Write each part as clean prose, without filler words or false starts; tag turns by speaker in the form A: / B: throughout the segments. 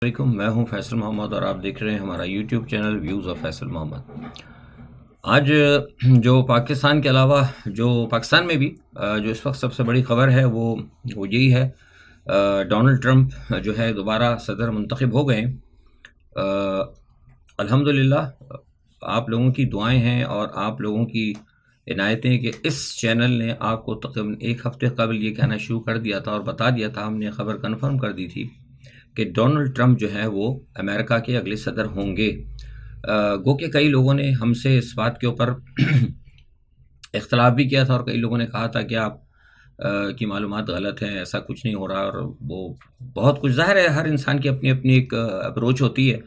A: علیکم، میں ہوں فیصل محمد اور آپ دیکھ رہے ہیں ہمارا YouTube channel views of Faisal Muhammad. آج جو پاکستان کے علاوہ جو پاکستان میں بھی جو اس وقت سب سے بڑی خبر ہے وہ یہی ہے، ڈونلڈ ٹرمپ جو ہے دوبارہ صدر منتخب ہو گئے۔ الحمدللہ آپ لوگوں کی دعائیں ہیں اور آپ لوگوں کی عنایتیں کہ اس چینل نے آپ کو تقریباً ایک ہفتے قبل یہ کہنا شروع کر دیا تھا اور بتا دیا تھا، ہم نے خبر کنفرم کر دی تھی کہ ڈونلڈ ٹرمپ جو ہے وہ امریکہ کے اگلے صدر ہوں گے۔ گو کہ کئی لوگوں نے ہم سے اس بات کے اوپر اختلاف بھی کیا تھا اور کئی لوگوں نے کہا تھا کہ آپ کی معلومات غلط ہیں، ایسا کچھ نہیں ہو رہا، اور وہ بہت کچھ ظاہر ہے، ہر انسان کی اپنی اپنی ایک اپروچ ہوتی ہے،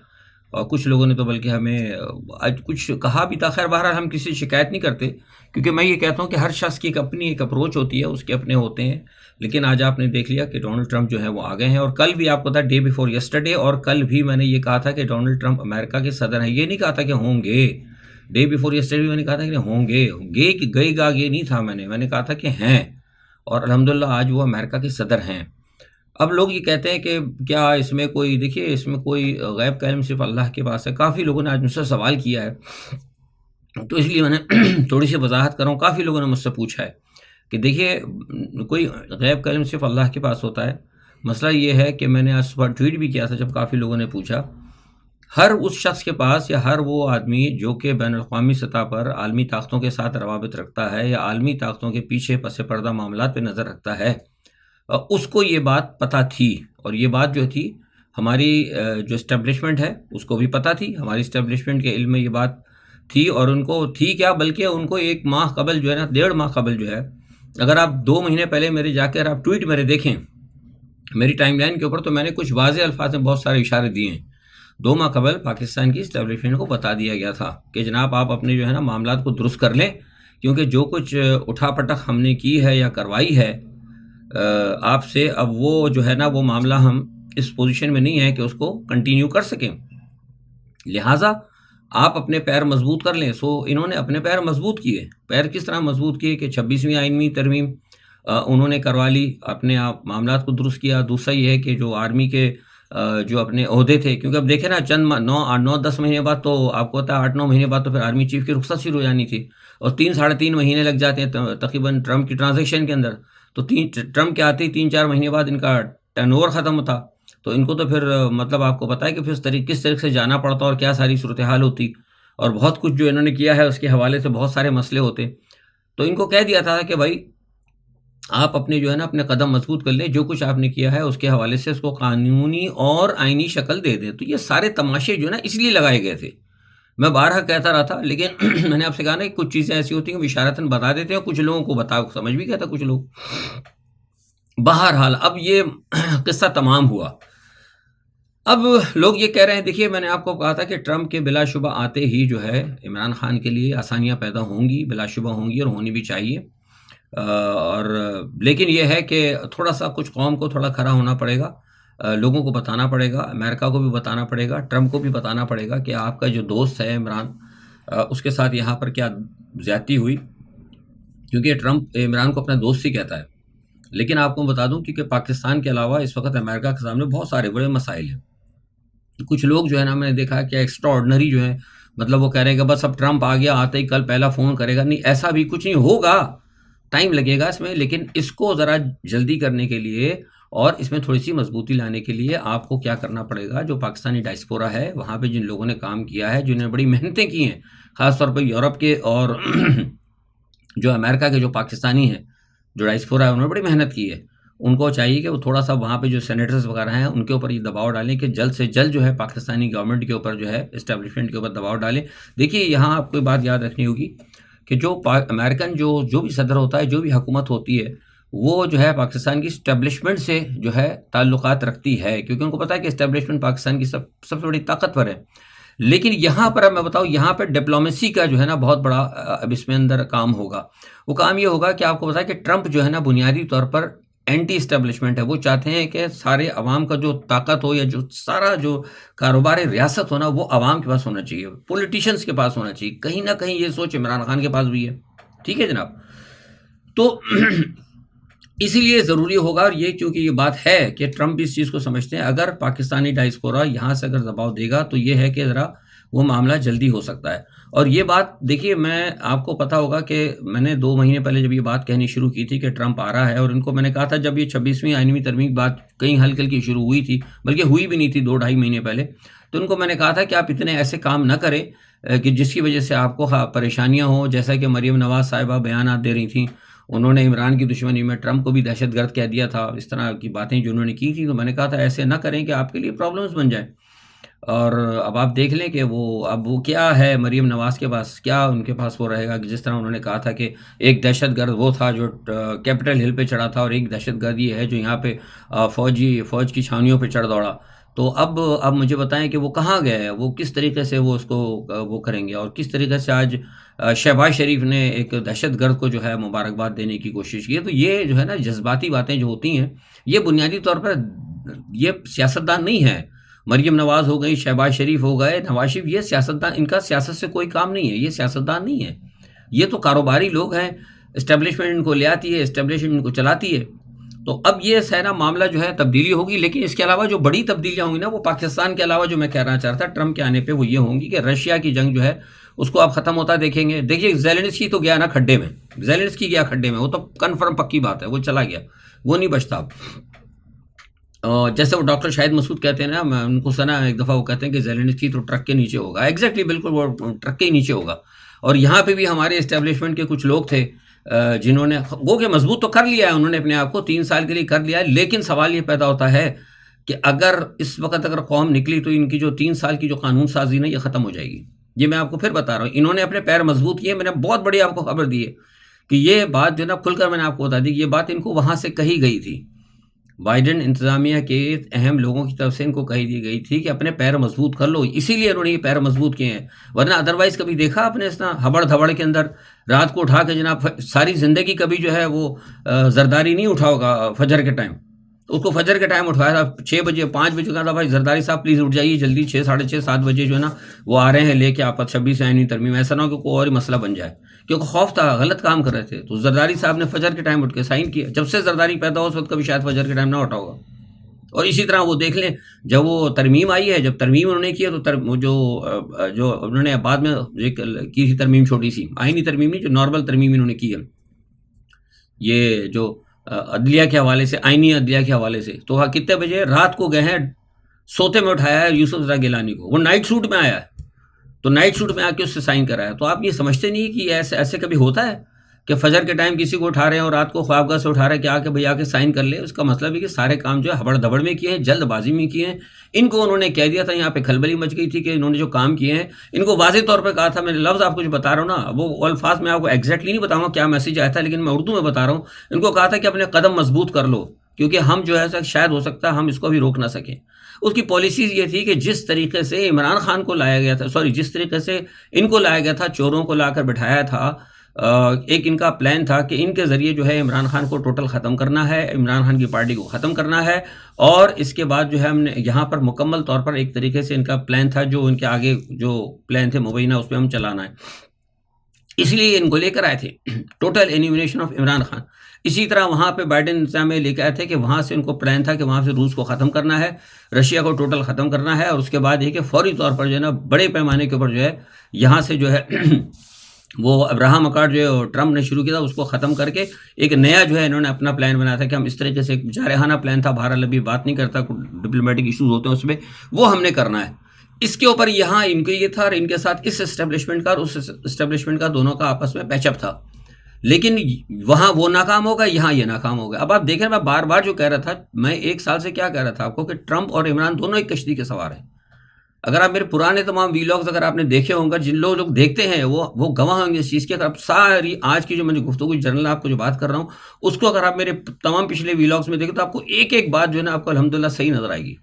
A: اور کچھ لوگوں نے تو بلکہ ہمیں آج کچھ کہا بھی تھا۔ خیر بہرحال ہم کسی شکایت نہیں کرتے، کیونکہ میں یہ کہتا ہوں کہ ہر شخص کی ایک اپنی ایک اپروچ ہوتی ہے، اس کے اپنے ہوتے ہیں۔ لیکن آج آپ نے دیکھ لیا کہ ڈونلڈ ٹرمپ جو ہے وہ آ گئے ہیں، اور کل بھی آپ کو تھا ڈے بیفور یسٹرڈے، اور کل بھی میں نے یہ کہا تھا کہ ڈونلڈ ٹرمپ امریکہ کے صدر ہیں، یہ نہیں کہا تھا کہ ہوں گے۔ ڈے بیفور یسٹرڈے بھی میں نے کہا تھا کہ ہوں گے کہ گئے گا، یہ نہیں تھا، میں نے کہا تھا کہ ہیں، اور الحمدللہ آج وہ امریکہ کے صدر ہیں۔ اب لوگ یہ کہتے ہیں کہ کیا اس میں کوئی، دیکھیے اس میں کوئی غیب کا علم صرف اللہ کے پاس ہے۔ کافی لوگوں نے آج مجھ سے سوال کیا ہے، تو اس لیے میں نے تھوڑی سی وضاحت کروں۔ کافی لوگوں نے مجھ سے پوچھا ہے کہ دیکھیے کوئی غیب کا علم صرف اللہ کے پاس ہوتا ہے۔ مسئلہ یہ ہے کہ میں نے آج صبح ٹویٹ بھی کیا تھا جب کافی لوگوں نے پوچھا، ہر اس شخص کے پاس یا ہر وہ آدمی جو کہ بین الاقوامی سطح پر عالمی طاقتوں کے ساتھ روابط رکھتا ہے یا عالمی طاقتوں کے پیچھے پس پردہ معاملات پہ نظر رکھتا ہے، اس کو یہ بات پتہ تھی، اور یہ بات جو تھی ہماری جو اسٹیبلشمنٹ ہے اس کو بھی پتہ تھی، ہماری اسٹیبلشمنٹ کے علم میں یہ بات تھی، اور ان کو تھی کیا، بلکہ ان کو ایک ماہ قبل جو ہے نا، 1.5 ماہ قبل جو ہے، اگر آپ 2 مہینے پہلے میرے جا کے آپ ٹویٹ میرے دیکھیں میری ٹائم لائن کے اوپر، تو میں نے کچھ واضح الفاظ میں بہت سارے اشارے دیے ہیں۔ 2 ماہ قبل پاکستان کی اسٹیبلشمنٹ کو بتا دیا گیا تھا کہ جناب آپ اپنے جو ہے نا معاملات کو درست کر لیں، کیونکہ جو کچھ اٹھا پٹک ہم نے کی ہے یا کروائی ہے آپ سے، اب وہ جو ہے نا وہ معاملہ ہم اس پوزیشن میں نہیں ہے کہ اس کو کنٹینیو کر سکیں، لہٰذا آپ اپنے پیر مضبوط کر لیں۔ سو انہوں نے اپنے پیر مضبوط کیے۔ پیر کس طرح مضبوط کیے کہ 26ویں آئینی ترمیم انہوں نے کروا لی، اپنے آپ معاملات کو درست کیا۔ دوسرا یہ ہے کہ جو آرمی کے جو اپنے عہدے تھے، کیونکہ اب دیکھیں نا چند 9-10 مہینے بعد تو آپ کو پتا ہے 8-9 مہینے بعد تو پھر آرمی چیف کی رخصت شروع ہو جانی تھی، اور 3-3.5 مہینے لگ جاتے ہیں تقریباً ٹرمپ کی ٹرانزیکشن کے اندر، تو ٹرمپ کے آتے ہی 3-4 مہینے بعد ان کا ٹرن اوور ختم تھا، تو ان کو تو پھر مطلب آپ کو پتہ ہے کہ پھر کس طریقے سے جانا پڑتا اور کیا ساری صورتحال ہوتی، اور بہت کچھ جو انہوں نے کیا ہے اس کے حوالے سے بہت سارے مسئلے ہوتے۔ تو ان کو کہہ دیا تھا کہ بھائی آپ اپنے جو ہے نا اپنے قدم مضبوط کر لیں، جو کچھ آپ نے کیا ہے اس کے حوالے سے اس کو قانونی اور آئینی شکل دے دیں۔ تو یہ سارے تماشے جو ہے نا اس لیے لگائے گئے تھے، میں بارہا کہتا رہا تھا، لیکن میں نے آپ سے کہا نا کہ کچھ چیزیں ایسی ہوتی ہیں کہ اشارتاً بتا دیتے ہیں، کچھ لوگوں کو سمجھ بھی گیا تھا کچھ لوگ۔ بہرحال اب یہ قصہ تمام ہوا۔ اب لوگ یہ کہہ رہے ہیں، دیکھیے میں نے آپ کو کہا تھا کہ ٹرمپ کے بلا شبہ آتے ہی جو ہے عمران خان کے لیے آسانیاں پیدا ہوں گی، بلا شبہ ہوں گی اور ہونی بھی چاہیے، اور لیکن یہ ہے کہ تھوڑا سا کچھ قوم کو تھوڑا کھڑا ہونا پڑے گا، لوگوں کو بتانا پڑے گا، امریکہ کو بھی بتانا پڑے گا، ٹرمپ کو بھی بتانا پڑے گا کہ آپ کا جو دوست ہے عمران، اس کے ساتھ یہاں پر کیا زیادتی ہوئی، کیونکہ ٹرمپ عمران کو اپنا دوست ہی کہتا ہے۔ لیکن آپ کو بتا دوں کہ پاکستان کے علاوہ اس وقت امریکہ کے سامنے بہت سارے بڑے مسائل ہیں۔ کچھ لوگ جو ہے نا میں نے دیکھا کہ ایکسٹرا آرڈنری جو ہے، مطلب وہ کہہ رہے ہیں کہ بس اب ٹرمپ آ گیا، آتے ہی کل پہلا فون کرے گا، نہیں ایسا بھی کچھ نہیں ہوگا، ٹائم لگے گا اس میں، لیکن اس کو ذرا جلدی کرنے کے لیے اور اس میں تھوڑی سی مضبوطی لانے کے لیے آپ کو کیا کرنا پڑے گا، جو پاکستانی ڈائسپورا ہے وہاں پہ جن لوگوں نے کام کیا ہے، جنہوں نے بڑی محنتیں کی ہیں، خاص طور پہ یورپ کے اور جو امریکہ کے جو پاکستانی ہیں، جو ڈائسپورا ہے، انہوں نے بڑی محنت کی ہے، ان کو چاہیے کہ وہ تھوڑا سا وہاں پہ جو سینیٹرز وغیرہ ہیں ان کے اوپر یہ دباؤ ڈالیں کہ جلد سے جلد جو ہے پاکستانی گورنمنٹ کے اوپر جو ہے اسٹیبلشمنٹ کے اوپر دباؤ ڈالیں۔ دیکھیے یہاں آپ کو بات یاد رکھنی ہوگی کہ جو امریکن جو بھی صدر ہوتا ہے، جو بھی حکومت ہوتی ہے، وہ جو ہے پاکستان کی اسٹیبلشمنٹ سے جو ہے تعلقات رکھتی ہے، کیونکہ ان کو پتہ ہے کہ اسٹیبلشمنٹ پاکستان کی سب سے بڑی طاقتور ہے۔ لیکن یہاں پر اب میں بتاؤں، یہاں پر ڈپلومیسی کا جو ہے نا بہت بڑا اب اس میں اندر کام ہوگا۔ وہ کام یہ ہوگا کہ آپ کو پتہ ہے کہ ٹرمپ جو ہے نا بنیادی طور پر اینٹی اسٹیبلشمنٹ ہے، وہ چاہتے ہیں کہ سارے عوام کا جو طاقت ہو یا جو سارا جو کاروبار ریاست ہونا وہ عوام کے پاس ہونا چاہیے، پولیٹیشنز کے پاس ہونا چاہیے۔ کہیں نہ کہیں یہ سوچ عمران خان کے پاس بھی ہے، ٹھیک ہے جناب۔ تو اسی لیے ضروری ہوگا، اور یہ چونکہ یہ بات ہے کہ ٹرمپ بھی اس چیز کو سمجھتے ہیں، اگر پاکستانی ڈائسپورا یہاں سے اگر دباؤ دے گا تو یہ ہے کہ ذرا وہ معاملہ جلدی ہو سکتا ہے۔ اور یہ بات دیکھیے، میں آپ کو پتا ہوگا کہ میں نے 2 مہینے پہلے جب یہ بات کہنی شروع کی تھی کہ ٹرمپ آ رہا ہے، اور ان کو میں نے کہا تھا جب یہ 26ویں آئینی ترمیم بات کہیں ہلکی ہلکی شروع ہوئی تھی، بلکہ ہوئی بھی نہیں تھی 2-2.5 مہینے پہلے، تو ان کو میں نے کہا تھا کہ آپ اتنے ایسے کام نہ کریں کہ جس کی وجہ سے آپ کو پریشانیاں ہوں، جیسا کہ مریم نواز صاحبہ بیانات دے رہی تھیں، انہوں نے عمران کی دشمنی میں ٹرمپ کو بھی دہشت گرد کہہ دیا تھا، اس طرح کی باتیں جو انہوں نے کی تھیں، تو میں نے کہا تھا ایسے نہ کریں کہ آپ کے لیے پرابلمز بن جائیں۔ اور اب آپ دیکھ لیں کہ وہ کیا ہے مریم نواز کے پاس، کیا ان کے پاس وہ رہے گا، کہ جس طرح انہوں نے کہا تھا کہ ایک دہشت گرد وہ تھا جو کیپٹل ہل پہ چڑھا تھا، اور ایک دہشت گرد یہ ہے جو یہاں پہ فوج کی چھاونیوں پہ چڑھ دوڑا۔ تو اب مجھے بتائیں کہ وہ کہاں گئے ہیں، وہ کس طریقے سے وہ اس کو وہ کریں گے، اور کس طریقے سے آج شہباز شریف نے ایک دہشت گرد کو جو ہے مبارکباد دینے کی کوشش کی ہے۔ تو یہ جو ہے نا جذباتی باتیں جو ہوتی ہیں، یہ بنیادی طور پر یہ سیاستدان نہیں ہے۔ مریم نواز ہو گئی، شہباز شریف ہو گئے، نواز شریف، یہ سیاستدان، ان کا سیاست سے کوئی کام نہیں ہے، یہ سیاستدان نہیں ہے، یہ تو کاروباری لوگ ہیں، اسٹیبلشمنٹ ان کو لے آتی ہے، اسٹیبلشمنٹ ان کو چلاتی ہے۔ تو اب یہ سینا معاملہ جو ہے تبدیلی ہوگی، لیکن اس کے علاوہ جو بڑی تبدیلیاں ہوں گی نا، وہ پاکستان کے علاوہ جو میں کہنا چاہ رہا تھا ٹرمپ کے آنے پہ، وہ یہ ہوں گی کہ رشیا کی جنگ جو ہے اس کو آپ ختم ہوتا دیکھیں گے۔ دیکھیے زیلنسکی تو گیا نا کھڈے میں، زیلنسکی گیا کھڈے میں، وہ تو کنفرم پکی بات ہے، وہ چلا گیا، وہ نہیں بچتا اب۔ جیسے وہ ڈاکٹر شاہد مسعود کہتے ہیں نا، میں ان کو سنا ایک دفعہ، وہ کہتے ہیں کہ زیلنسکی تو ٹرک کے نیچے ہوگا، ایگزیکٹلی بالکل وہ ٹرک کے ہی نیچے ہوگا۔ اور یہاں پہ بھی ہمارے اسٹیبلشمنٹ کے کچھ لوگ تھے جنہوں نے وہ کہ مضبوط تو کر لیا ہے انہوں نے اپنے آپ کو، 3 سال کے لیے کر لیا ہے، لیکن سوال یہ پیدا ہوتا ہے کہ اگر اس وقت اگر قوم نکلی تو ان کی جو 3 سال کی جو قانون سازی نا، یہ ختم ہو جائے گی۔ یہ میں آپ کو پھر بتا رہا ہوں، انہوں نے اپنے پیر مضبوط کیے، میں نے بہت بڑی آپ کو خبر دی ہے کہ یہ بات جو ہے نا کھل کر میں نے آپ کو بتا دی کہ یہ بات ان کو وہاں سے کہی گئی تھی، بائیڈن انتظامیہ کے اہم لوگوں کی طرف سے ان کو کہی دی گئی تھی کہ اپنے پیر مضبوط کر لو، اسی لیے انہوں نے یہ پیر مضبوط کیے ہیں، ورنہ ادروائز کبھی دیکھا آپ نے اس طرح ہبڑ دھبڑ کے اندر رات کو اٹھا کے جناب ساری زندگی کبھی جو ہے وہ زرداری نہیں اٹھا ہوگا فجر کے ٹائم، اس کو فجر کے ٹائم اٹھایا تھا 6 بجے 5 بجے، کہا تھا بھائی زرداری صاحب پلیز اٹھ جائیے جلدی، 6 ساڑھے 6 7 بجے جو ہے نا وہ آ رہے ہیں لے کے آپ 26 آئینی ترمیم، ایسا نہ ہو کہ کوئی اور ہی مسئلہ بن جائے، کیونکہ خوف تھا، غلط کام کر رہے تھے۔ تو زرداری صاحب نے فجر کے ٹائم اٹھ کے سائن کیا، جب سے زرداری پیدا ہو اس وقت کبھی شاید فجر کے ٹائم نہ اٹھا ہوگا۔ اور اسی طرح وہ دیکھ لیں جب وہ ترمیم آئی ہے، جب ترمیم انہوں نے کی ہے تو جو انہوں نے بعد میں کی تھی ترمیم چھوٹی سی آئینی ترمیم نہیں، جو نارمل ترمیم انہوں نے کی ہے یہ جو عدلیہ کے حوالے سے، آئینی عدلیہ کے حوالے سے، تو کتنے بجے رات کو گئے ہیں، سوتے میں اٹھایا ہے یوسف رضا گیلانی کو، وہ نائٹ سوٹ میں آیا ہے، تو نائٹ سوٹ میں آ کے اس سے سائن کرایا۔ تو آپ یہ سمجھتے نہیں کہ ایسے کبھی ہوتا ہے کہ فجر کے ٹائم کسی کو اٹھا رہے ہیں اور رات کو خوابگاہ سے اٹھا رہے ہیں کہ آ کے بھائی آ کے سائن کر لے؟ اس کا مطلب ہے کہ سارے کام جو ہے ہبڑ دبڑ میں کیے ہیں، جلد بازی میں کیے ہیں۔ ان کو انہوں نے کہہ دیا تھا، یہاں پہ کھلبلی مچ گئی تھی کہ انہوں نے جو کام کیے ہیں، ان کو واضح طور پہ کہا تھا، میں نے لفظ آپ کو جو بتا رہا ہوں نا، وہ الفاظ میں آپ کو ایگزیکٹلی نہیں بتاؤں گا کیا میسج آیا تھا، لیکن میں اردو میں بتا رہا ہوں، ان کو کہا تھا کہ اپنے قدم مضبوط کر لو، کیونکہ ہم جو ہے شاید ہو سکتا ہے ہم اس کو بھی روک نہ سکیں۔ اس کی پالیسیز یہ تھی کہ جس طریقے سے عمران خان کو لایا گیا تھا، جس طریقے سے ان کو لایا گیا تھا، چوروں کو لا کر بٹھایا تھا، ایک ان کا پلان تھا کہ ان کے ذریعے جو ہے عمران خان کو ٹوٹل ختم کرنا ہے، عمران خان کی پارٹی کو ختم کرنا ہے، اور اس کے بعد جو ہے ہم نے یہاں پر مکمل طور پر ایک طریقے سے ان کا پلان تھا، جو ان کے آگے جو پلان تھے مبینہ اس پہ ہم چلانا ہے، اس لیے ان کو لے کر آئے تھے total elimination of Imran Khan. اسی طرح وہاں پہ بائیڈن انتظامیہ میں لے کے آئے تھے کہ وہاں سے ان کو پلان تھا کہ وہاں سے روس کو ختم کرنا ہے، رشیا کو ٹوٹل ختم کرنا ہے، اور اس کے بعد یہ کہ فوری طور پر جو ہے نا بڑے پیمانے کے اوپر جو ہے یہاں سے جو ہے وہ ابراہم اکارڈ جو ہے ٹرمپ نے شروع کیا تھا، اس کو ختم کر کے ایک نیا جو ہے انہوں نے اپنا پلان بنایا تھا کہ ہم اس طریقے سے، ایک جارحانہ پلان تھا، بہرحال ابھی بات نہیں کرتا، ڈپلومیٹک ایشوز ہوتے ہیں اس میں، وہ ہم نے کرنا ہے۔ اس کے اوپر یہاں ان کے یہ تھا، اور ان کے ساتھ اس اسٹیبلشمنٹ کا اور اس اسٹیبلشمنٹ کا دونوں کا آپس میں پیچ اپ تھا، لیکن وہاں وہ ناکام ہوگا، یہاں یہ ناکام ہوگا۔ اب آپ دیکھیں، میں بار بار جو کہہ رہا تھا، میں 1 سال سے کیا کہہ رہا تھا آپ کو کہ ٹرمپ اور عمران دونوں ایک کشتی کے سوار ہیں۔ اگر آپ میرے پرانے تمام ویلاگز اگر آپ نے دیکھے ہوں گے، جن لوگ دیکھتے ہیں وہ گواہ ہوں گے اس چیز کے۔ اگر آپ ساری آج کی جو میں نے گفتگو جنرل آپ کو جو بات کر رہا ہوں، اس کو اگر آپ میرے تمام پچھلے ویلاگز میں دیکھیں تو آپ کو ایک ایک بات جو ہے نا آپ کو الحمدللہ صحیح نظر آئے گی،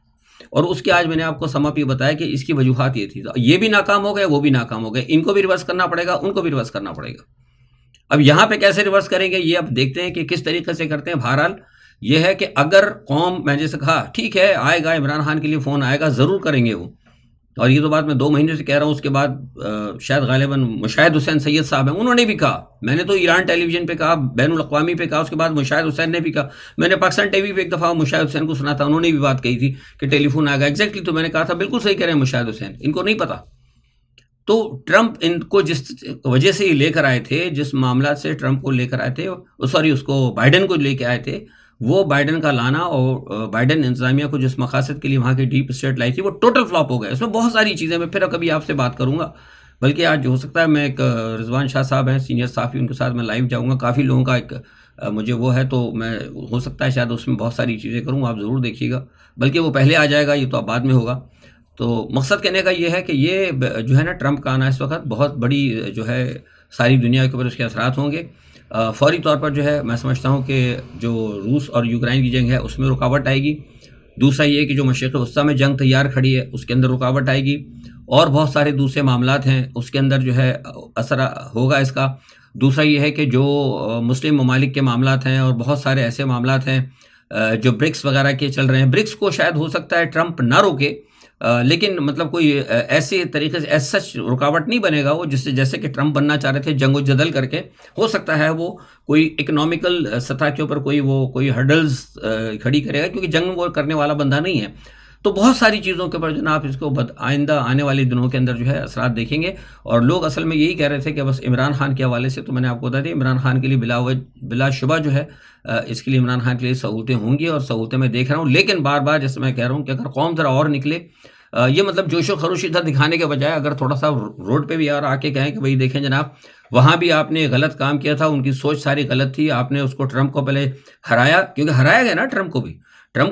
A: اور اس کے آج میں نے آپ کو سم اپ یہ بتایا کہ اس کی وجوہات یہ تھی، تو یہ بھی ناکام ہو گئے، وہ بھی ناکام ہو گئے، ان کو بھی ریورس کرنا پڑے گا، ان کو بھی ریورس کرنا پڑے گا۔ اب یہاں پہ کیسے ریورس کریں گے یہ اب دیکھتے ہیں کہ کس طریقے سے کرتے ہیں۔ بہرحال یہ ہے کہ اگر قوم، میں جیسے کہا ٹھیک ہے آئے گا عمران خان کے لیے فون آئے گا، ضرور کریں گے وہ، اور یہ تو بات میں 2 مہینے سے کہہ رہا ہوں. اس کے بعد شاید غالباً مشاہد حسین سید صاحب ہیں, انہوں نے بھی کہا. میں نے تو ایران ٹیلی ویژن پہ کہا, بین الاقوامی پہ کہا, اس کے بعد مشاہد حسین نے بھی کہا. میں نے پاکستان ٹی وی پہ ایک دفعہ مشاہد حسین کو سنا تھا, انہوں نے بھی بات کہی تھی کہ ٹیلی فون آ گیا. ایگزیکٹلی تو میں نے کہا تھا بالکل صحیح کہہ رہے ہیں مشاہد حسین, ان کو نہیں پتا. تو ٹرمپ ان کو جس وجہ سے یہ لے کر آئے تھے, جس معاملات سے ٹرمپ کو لے کر آئے تھے, سوری اس کو بائیڈن کو لے کے آئے تھے, وہ بائیڈن کا لانا اور بائیڈن انتظامیہ کو جس مقاصد کے لیے وہاں کی ڈیپ اسٹیٹ لائی تھی وہ ٹوٹل فلاپ ہو گئے. اس میں بہت ساری چیزیں, میں پھر کبھی آپ سے بات کروں گا. بلکہ آج ہو سکتا ہے میں ایک رضوان شاہ صاحب ہیں سینئر صحافی, ان کے ساتھ میں لائیو جاؤں گا. کافی لوگوں کا ایک مجھے وہ ہے, تو میں ہو سکتا ہے شاید اس میں بہت ساری چیزیں کروں, آپ ضرور دیکھیے گا. بلکہ وہ پہلے آ جائے گا, یہ تو اب بعد میں ہوگا. تو مقصد کہنے کا یہ ہے کہ یہ جو ہے نا ٹرمپ کا آنا اس وقت بہت بڑی جو ہے ساری دنیا کے اوپر اس کے اثرات ہوں گے. فوری طور پر جو ہے میں سمجھتا ہوں کہ جو روس اور یوکرائن کی جنگ ہے اس میں رکاوٹ آئے گی. دوسرا یہ کہ جو مشرق وسطیٰ میں جنگ تیار کھڑی ہے اس کے اندر رکاوٹ آئے گی, اور بہت سارے دوسرے معاملات ہیں اس کے اندر جو ہے اثر ہوگا اس کا. دوسرا یہ ہے کہ جو مسلم ممالک کے معاملات ہیں اور بہت سارے ایسے معاملات ہیں جو برکس وغیرہ کے چل رہے ہیں, برکس کو شاید ہو سکتا ہے ٹرمپ نہ روکے, لیکن مطلب کوئی ایسے طریقے سے ایس سچ رکاوٹ نہیں بنے گا وہ, جس سے جیسے کہ ٹرمپ بننا چاہ رہے تھے جنگ و جدل کر کے. ہو سکتا ہے وہ کوئی اکنامیکل سطح کے اوپر کوئی ہرڈلز کھڑی کرے گا, کیونکہ جنگ وہ کرنے والا بندہ نہیں ہے. تو بہت ساری چیزوں کے اوپر جناب اس کو آئندہ آنے والے دنوں کے اندر جو ہے اثرات دیکھیں گے. اور لوگ اصل میں یہی کہہ رہے تھے کہ بس عمران خان کے حوالے سے, تو میں نے آپ کو بتا دیا عمران خان کے لیے بلا شبہ جو ہے اس کے لیے عمران خان کے لیے سہولتیں ہوں گی, اور سہولتیں میں دیکھ رہا ہوں. لیکن بار بار جیسے میں کہہ رہا ہوں کہ اگر قوم ذرا اور نکلے, یہ مطلب جوش و خروش ادھر دکھانے کے بجائے اگر تھوڑا سا روڈ پہ بھی اور آ کے کہیں کہ بھئی دیکھیں جناب وہاں بھی آپ نے غلط کام کیا تھا, ان کی سوچ ساری غلط تھی, آپ نے اس کو ٹرمپ کو پہلے ہرایا, کیونکہ ہرایا گیا نا ٹرمپ کو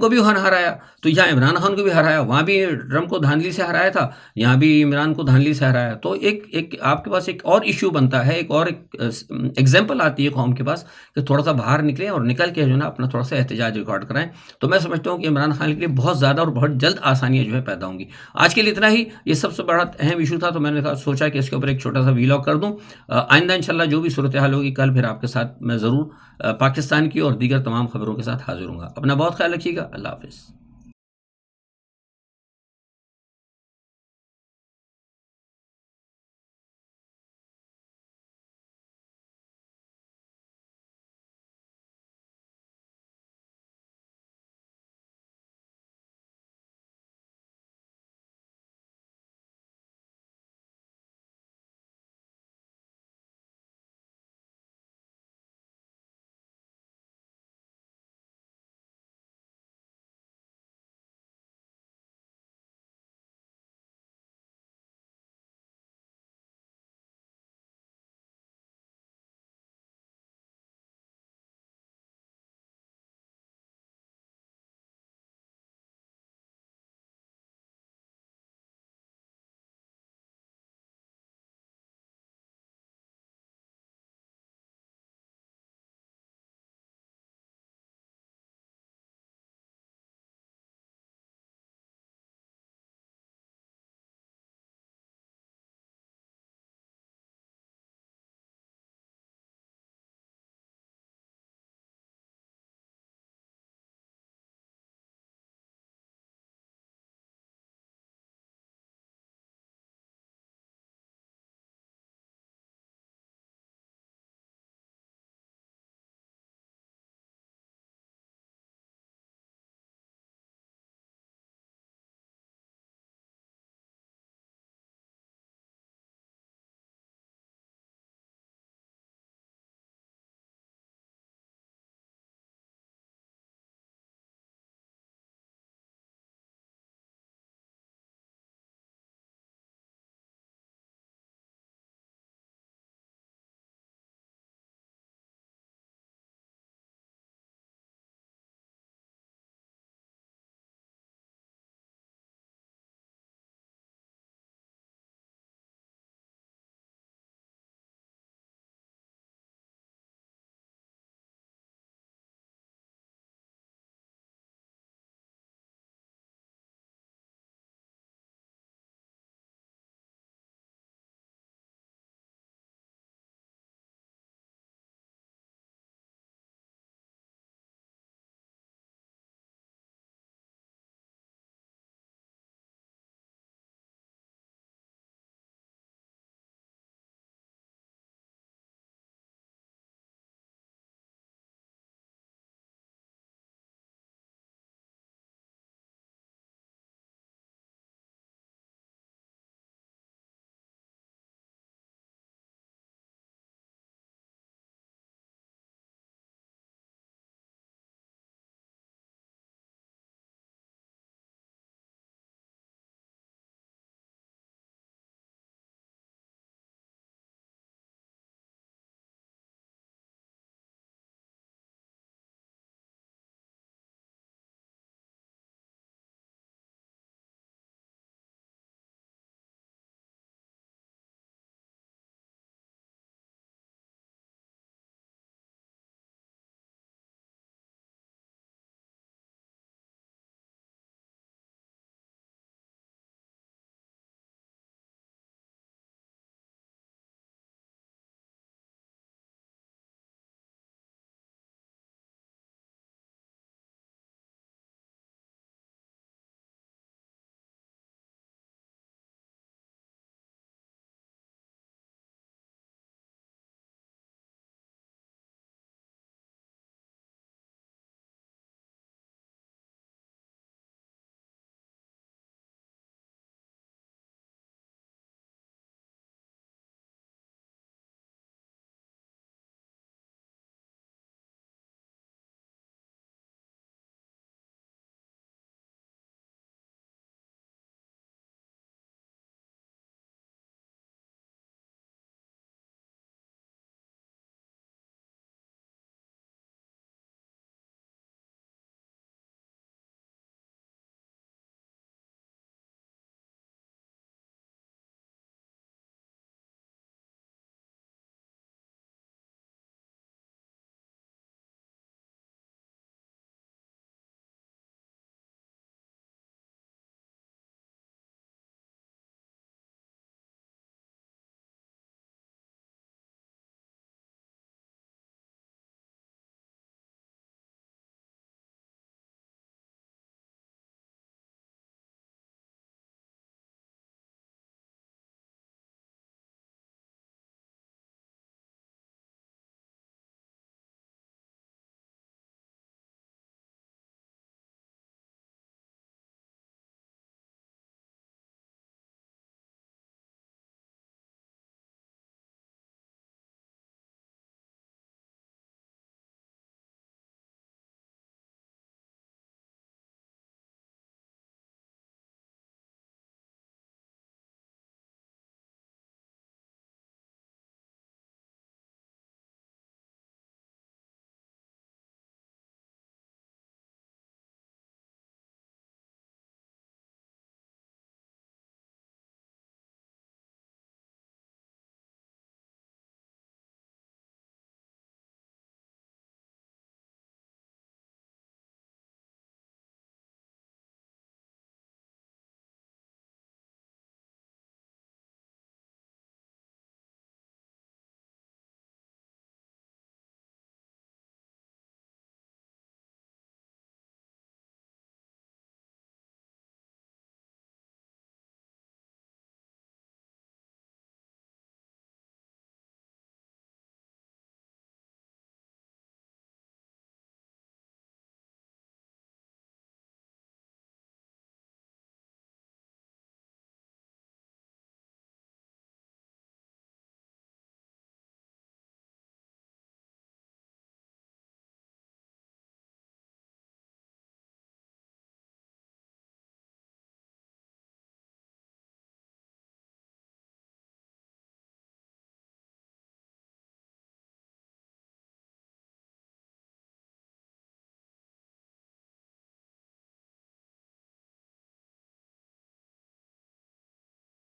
A: بھی وہاں ہرایا, تو یہاں عمران خان کو بھی ہرایا, وہاں بھی ٹرمپ کو دھاندلی سے ہرایا تھا, یہاں بھی عمران کو دھاندلی سے ہرایا. تو ایک آپ کے پاس ایک اور ایشو بنتا ہے, ایک اور ایگزامپل آتی ہے قوم کے پاس کہ تھوڑا سا باہر نکلیں اور نکل کے جو ہے نا اپنا تھوڑا سا احتجاج ریکارڈ کرائیں. تو میں سمجھتا ہوں کہ عمران خان کے لیے بہت زیادہ اور بہت جلد آسانیاں جو ہے پیدا ہوں گی. آج کے لیے اتنا ہی, یہ سب سے بڑا اہم ایشو تھا, تو میں نے سوچا کہ اس کے اوپر ایک چھوٹا سا ویلاگ کر دوں. آئندہ انشاءاللہ جو بھی صورتحال ہوگی کل پھر آپ کے ساتھ میں ضرور پاکستان کی اور دیگر تمام خبروں کے ساتھ حاضر ہوں گا. اپنا بہت خیال رکھیے گا. اللہ حافظ.